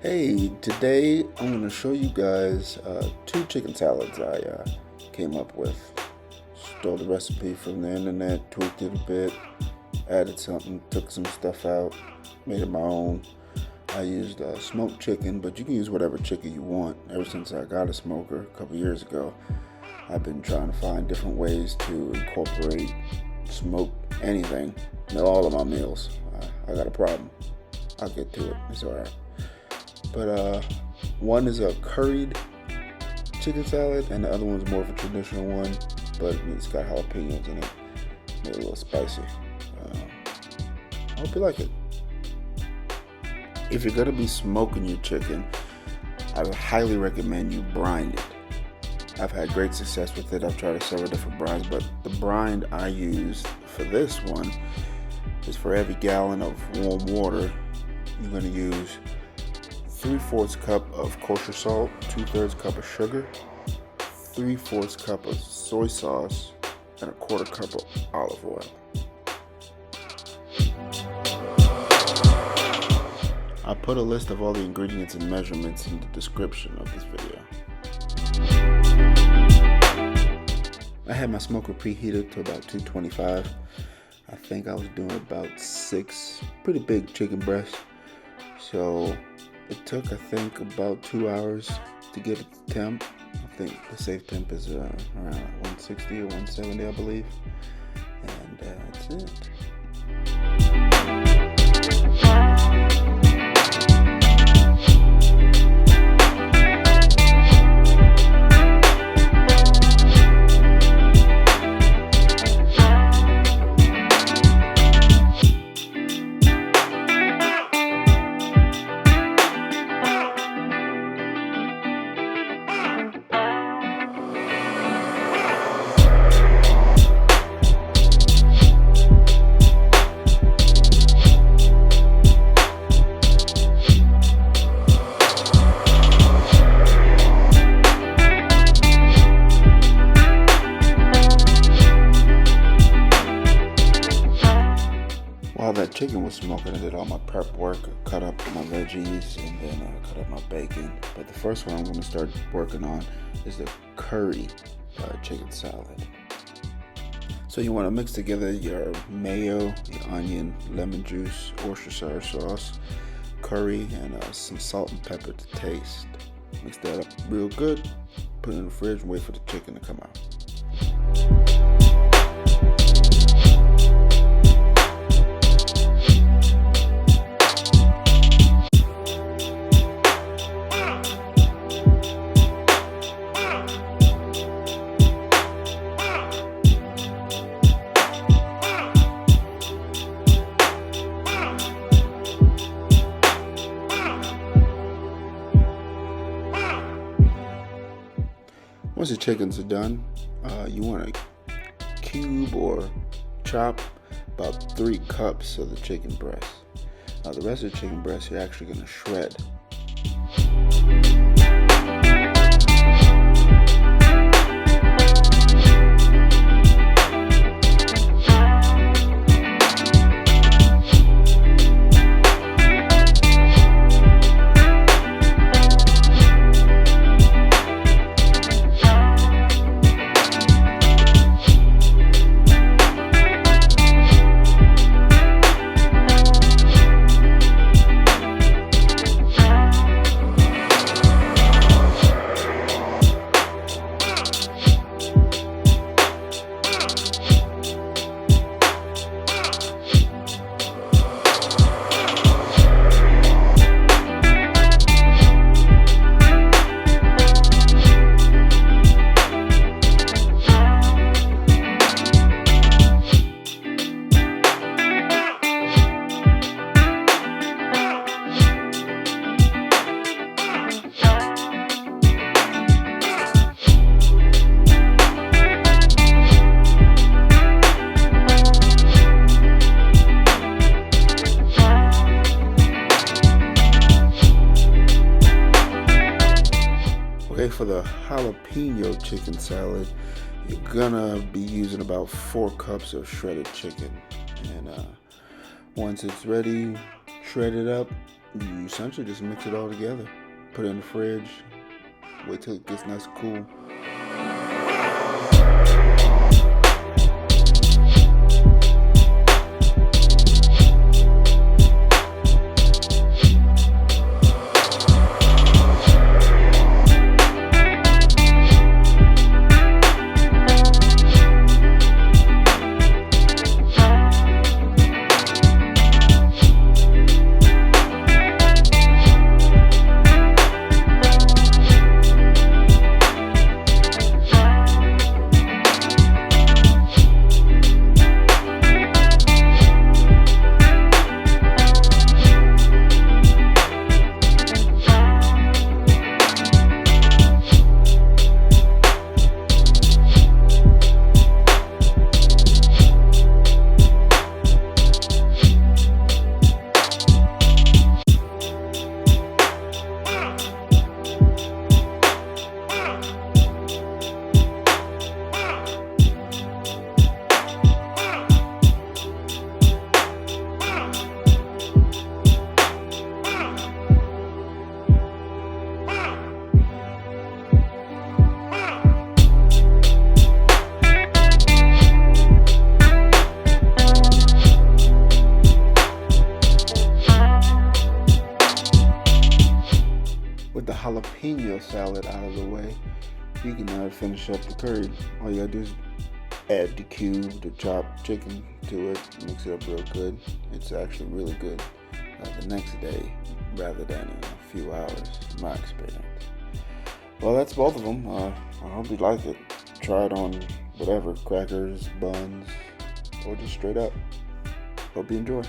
Hey, today I'm going to show you guys two chicken salads I came up with. Stole the recipe from the internet, tweaked it a bit, added something, took some stuff out, made it my own. I used smoked chicken, but you can use whatever chicken you want. Ever since I got a smoker a couple years ago, I've been trying to find different ways to incorporate smoked anything in all of my meals. I got a problem. I'll get to it. It's alright. But one is a curried chicken salad, and the other one's more of a traditional one, but it's got jalapeños in it, made it a little spicy. I hope you like it. If you're gonna be smoking your chicken, I would highly recommend you brine it. I've had great success with it. I've tried several different brines, but the brine I used for this one is for every gallon of warm water, you're gonna use 3/4 cup of kosher salt, 2/3 cup of sugar, 3/4 cup of soy sauce, and 1/4 cup of olive oil. I put a list of all the ingredients and measurements in the description of this video. I had my smoker preheated to about 225. I think I was doing about 6 pretty big chicken breasts. So it took, I think, about 2 hours to get it to temp. I think the safe temp is around 160 or 170, I believe. And that's it. While that chicken was smoking, I did all my prep work. I cut up my veggies and then I cut up my bacon. But the first one I'm going to start working on is the curry chicken salad. So you want to mix together your mayo, your onion, lemon juice, Worcestershire sauce, curry, and some salt and pepper to taste. Mix that up real good, put it in the fridge and wait for the chicken to come out. Once the chickens are done, you want to cube or chop about 3 cups of the chicken breast. Now the rest of the chicken breast you're actually going to shred. Okay, for the jalapeno chicken salad, you're gonna be using about 4 cups of shredded chicken. And once it's ready, shred it up, You essentially just mix it all together. Put it in the fridge. Wait till it gets nice and cool. With the jalapeno salad out of the way, you can now finish up the curry. All you gotta do is add the cubed, the chopped chicken to it, mix it up real good. It's actually really good the next day rather than in a few hours, in my experience. Well, that's both of them. I hope you like it. Try it on whatever, crackers, buns, or just straight up. Hope you enjoy.